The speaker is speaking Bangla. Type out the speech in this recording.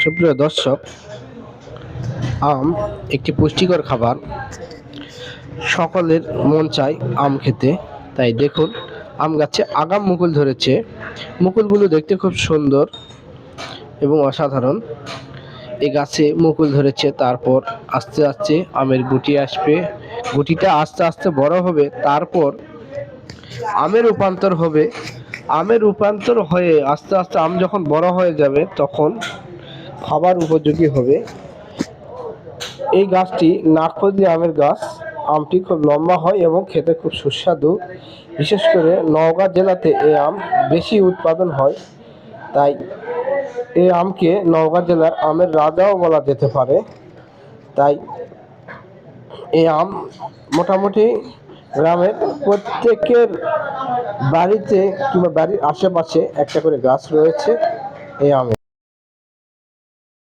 সুপ্রিয় দর্শক, আম একটি পুষ্টিকর খাবার। সকলের মন চায় আম খেতে। তাই দেখুন, আম গাছে আগাম মুকুল ধরেছে। মুকুলগুলো দেখতে খুব সুন্দর এবং অসাধারণ। এই গাছে মুকুল ধরেছে, তারপর আস্তে আস্তে আমের গুটি আসবে। গুটিটা আস্তে আস্তে বড় হবে, তারপর আমের রূপান্তর হবে। আমের রূপান্তর হয়ে আস্তে আস্তে আম যখন বড় হয়ে যাবে, তখন খাবার উপযোগী হবে। এই গাছটি নাকফজলি আমের গাছ। আমটি খুব লম্বা হয় এবং খেতে খুব সুস্বাদু। বিশেষ করে নওগাঁ জেলাতে এই আম বেশি উৎপাদন হয়। তাই এই আমকে নওগাঁ জেলার আমের রাজাও বলা যেতে পারে। তাই এই আম মোটামুটি গ্রামের প্রত্যেকের বাড়িতে কিংবা বাড়ির আশেপাশে একটা করে গাছ রয়েছে এই আমের।